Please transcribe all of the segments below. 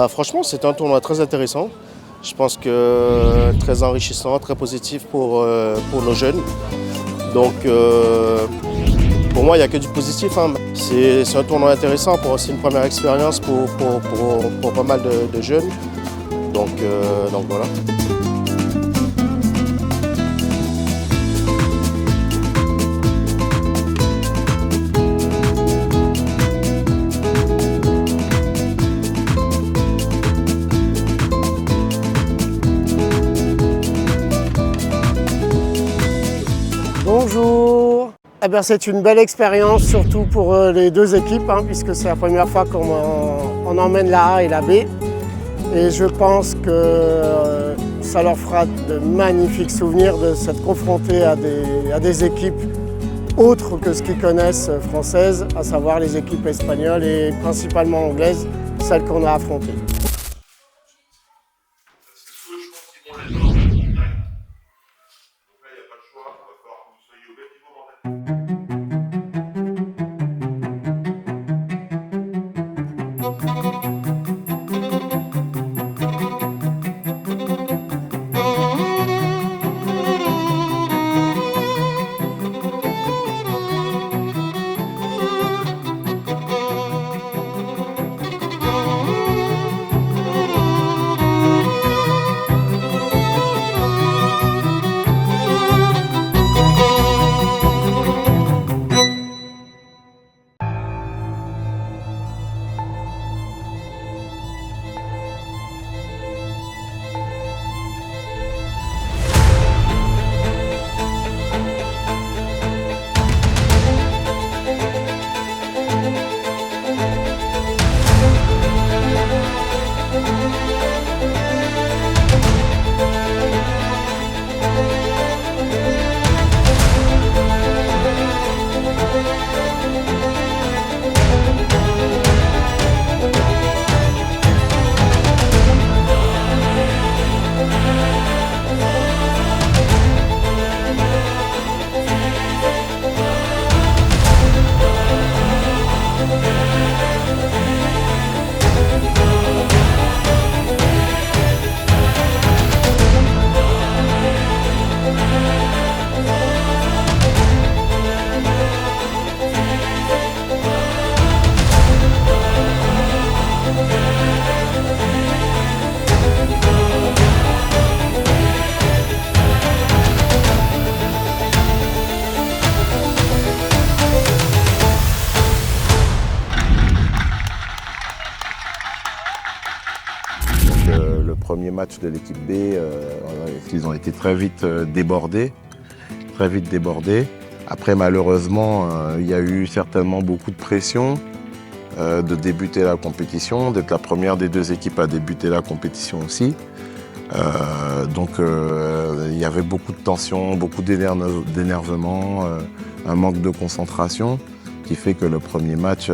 Franchement, c'était un tournoi très intéressant. Je pense que très enrichissant, très positif pour nos jeunes. Donc, pour moi, il n'y a que du positif, hein. C'est un tournoi intéressant, c'est une première expérience pour pas mal de jeunes. Donc voilà. Bonjour. C'est une belle expérience, surtout pour les deux équipes, puisque c'est la première fois qu'on emmène la A et la B. Et je pense que ça leur fera de magnifiques souvenirs de s'être confrontés à des équipes autres que ce qu'ils connaissent françaises, à savoir les équipes espagnoles et principalement anglaises, celles qu'on a affrontées. Le premier match de l'équipe B, ils ont été très vite débordés. Après, malheureusement, il y a eu certainement beaucoup de pression de débuter la compétition, d'être la première des deux équipes à débuter la compétition aussi. Il y avait beaucoup de tension, beaucoup d'énervement, un manque de concentration qui fait que le premier match,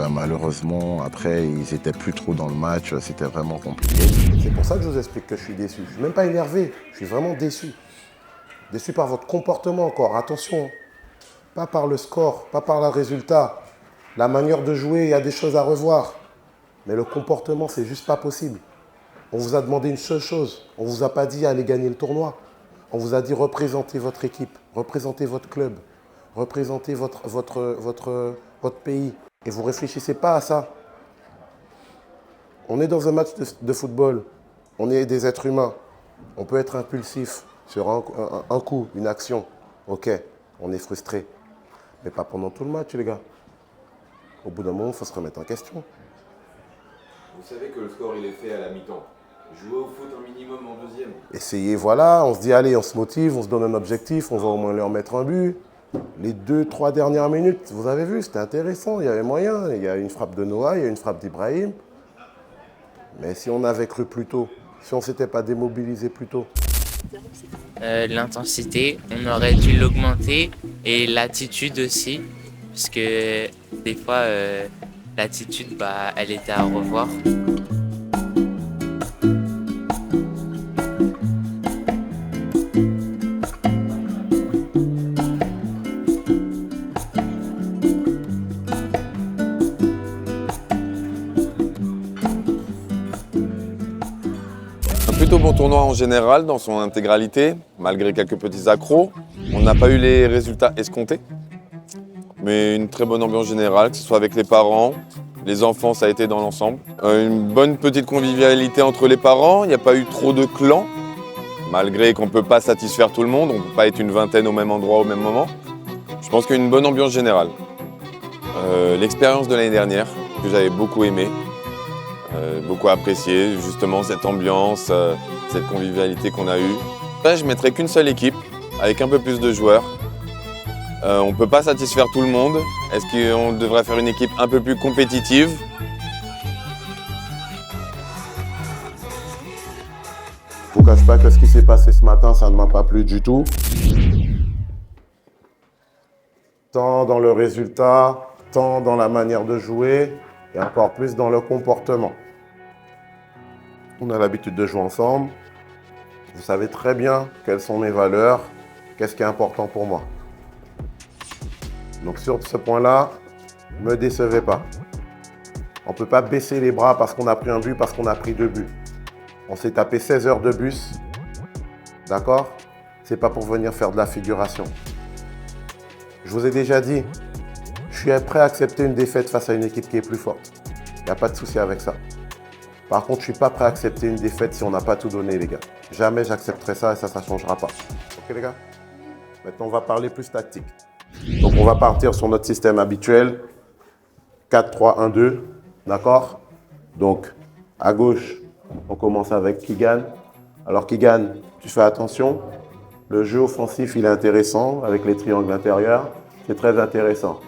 malheureusement, après, ils n'étaient plus trop dans le match, c'était vraiment compliqué. C'est pour ça que je vous explique que je suis déçu. Je ne suis même pas énervé, je suis vraiment déçu. Déçu par votre comportement encore, attention. Pas par le score, pas par le résultat. La manière de jouer, il y a des choses à revoir. Mais le comportement, c'est juste pas possible. On vous a demandé une seule chose. On ne vous a pas dit allez gagner le tournoi. On vous a dit représentez votre équipe, représentez votre club, représentez votre pays. Et vous ne réfléchissez pas à ça. On est dans un match de football. On est des êtres humains. On peut être impulsif sur un coup, une action. Ok, on est frustré. Mais pas pendant tout le match, les gars. Au bout d'un moment, il faut se remettre en question. Vous savez que le score, il est fait à la mi-temps. Jouez au foot un minimum en deuxième. Essayez, voilà, on se dit, allez, on se motive, on se donne un objectif, on va au moins leur mettre un but. Les 2-3 dernières minutes, vous avez vu, c'était intéressant, il y avait moyen. Il y a une frappe de Noah, il y a une frappe d'Ibrahim. Mais si on avait cru plus tôt, si on ne s'était pas démobilisé plus tôt. L'intensité, on aurait dû l'augmenter et l'attitude aussi, parce que des fois, l'attitude, elle était à revoir. tournoi en général, dans son intégralité, malgré quelques petits accros. On n'a pas eu les résultats escomptés, mais une très bonne ambiance générale, que ce soit avec les parents, les enfants, ça a été dans l'ensemble. Une bonne petite convivialité entre les parents, il n'y a pas eu trop de clans, malgré qu'on ne peut pas satisfaire tout le monde, on ne peut pas être une vingtaine au même endroit au même moment. Je pense qu'il y a une bonne ambiance générale. L'expérience de l'année dernière, que j'avais beaucoup aimé, beaucoup apprécié, justement cette ambiance, cette convivialité qu'on a eue. Là, je ne mettrais qu'une seule équipe, avec un peu plus de joueurs. On ne peut pas satisfaire tout le monde. Est-ce qu'on devrait faire une équipe un peu plus compétitive? Je ne vous cache pas que ce qui s'est passé ce matin, ça ne m'a pas plu du tout. Tant dans le résultat, tant dans la manière de jouer, et encore plus dans le comportement. On a l'habitude de jouer ensemble. Vous savez très bien quelles sont mes valeurs, qu'est-ce qui est important pour moi. Donc sur ce point-là, ne me décevez pas. On ne peut pas baisser les bras parce qu'on a pris un but, parce qu'on a pris 2 buts. On s'est tapé 16 heures de bus, d'accord? C'est pas pour venir faire de la figuration. Je vous ai déjà dit, je suis prêt à accepter une défaite face à une équipe qui est plus forte. Il n'y a pas de souci avec ça. Par contre, je ne suis pas prêt à accepter une défaite si on n'a pas tout donné, les gars. Jamais j'accepterai ça et ça ne changera pas. Ok, les gars? Maintenant, on va parler plus tactique. Donc, on va partir sur notre système habituel. 4-3-1-2, d'accord? Donc, à gauche, on commence avec Keegan. Alors, Keegan, tu fais attention. Le jeu offensif, il est intéressant avec les triangles intérieurs. C'est très intéressant.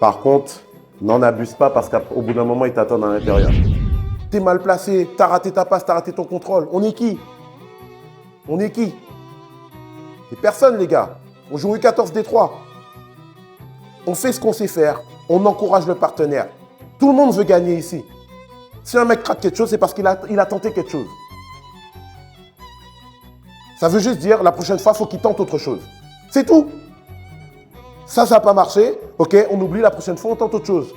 Par contre, n'en abuse pas parce qu'au bout d'un moment, il t'attend à l'intérieur. T'es mal placé, t'as raté ta passe, t'as raté ton contrôle. On est qui? On est qui? Et personne, les gars. On joue U14 D3. On fait ce qu'on sait faire. On encourage le partenaire. Tout le monde veut gagner ici. Si un mec craque quelque chose, c'est parce qu'il a tenté quelque chose. Ça veut juste dire, la prochaine fois, il faut qu'il tente autre chose. C'est tout. Ça n'a pas marché. Ok, on oublie, la prochaine fois, on tente autre chose.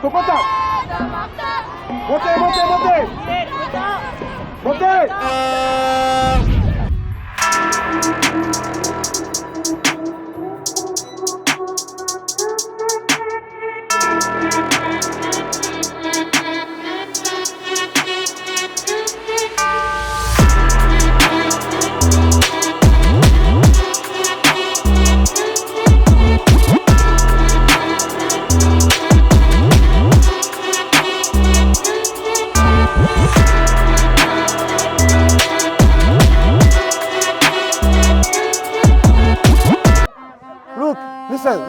Au contact. Montez. Montez.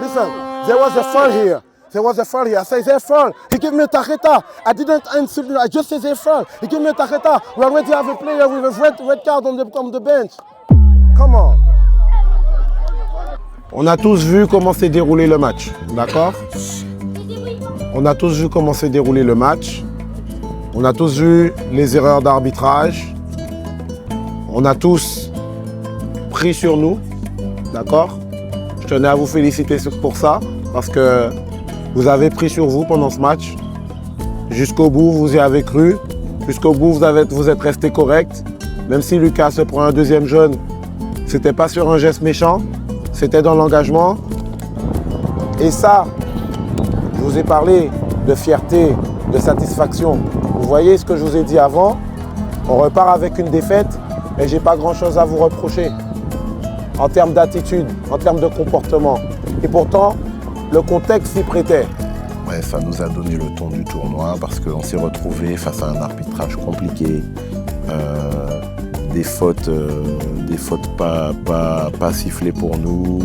Listen. There was a foul here. I said, there's a foul. He gave me a tarjeta. I didn't answer. I just said there's a foul. He gave me a tarjeta. We already have a player with a red card on the bench. Come on. On a tous vu comment s'est déroulé le match, d'accord? On a tous vu comment s'est déroulé le match. On a tous vu les erreurs d'arbitrage. On a tous pris sur nous, d'accord? Je tenais à vous féliciter pour ça, parce que vous avez pris sur vous pendant ce match. Jusqu'au bout, vous y avez cru. Jusqu'au bout, vous êtes resté correct. Même si Lucas se prend un deuxième jaune, c'était pas sur un geste méchant, c'était dans l'engagement. Et ça, je vous ai parlé de fierté, de satisfaction. Vous voyez ce que je vous ai dit avant? On repart avec une défaite et j'ai pas grand-chose à vous reprocher en termes d'attitude, en termes de comportement. Et pourtant, le contexte s'y prêtait. Ouais, ça nous a donné le ton du tournoi parce qu'on s'est retrouvé face à un arbitrage compliqué, des fautes pas sifflées pour nous,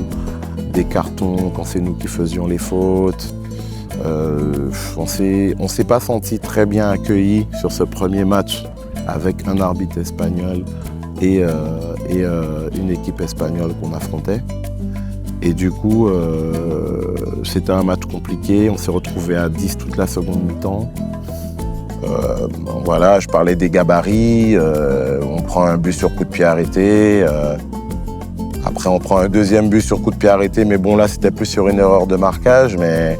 des cartons quand c'est nous qui faisions les fautes. On s'est pas senti très bien accueillis sur ce premier match avec un arbitre espagnol et une équipe espagnole qu'on affrontait. Et du coup, c'était un match compliqué. On s'est retrouvé à 10 toute la seconde mi-temps. Voilà, je parlais des gabarits. On prend un but sur coup de pied arrêté. Après, on prend un deuxième but sur coup de pied arrêté. Mais bon, là, c'était plus sur une erreur de marquage. Mais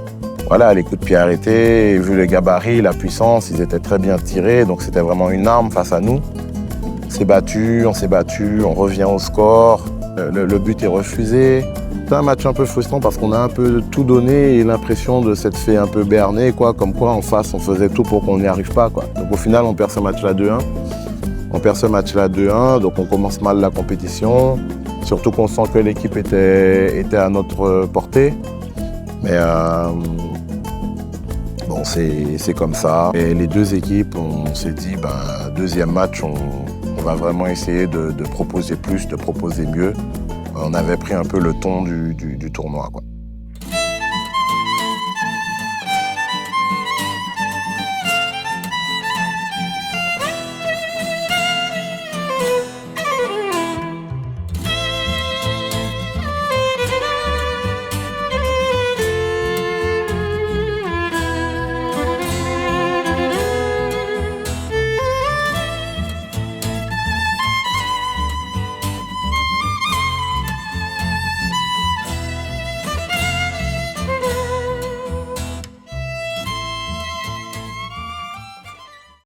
voilà, les coups de pied arrêtés, vu les gabarits, la puissance, ils étaient très bien tirés. Donc, c'était vraiment une arme face à nous. On s'est battu, on revient au score. Le but est refusé. C'est un match un peu frustrant parce qu'on a un peu tout donné et l'impression de s'être fait un peu berner, quoi. Comme quoi, en face, on faisait tout pour qu'on n'y arrive pas, quoi. Donc au final, on perd ce match-là 2-1. Donc on commence mal la compétition. Surtout qu'on sent que l'équipe était à notre portée. Mais bon, c'est comme ça. Et les deux équipes, on s'est dit, deuxième match, on va vraiment essayer de proposer plus, de proposer mieux. On avait pris un peu le ton du tournoi, quoi.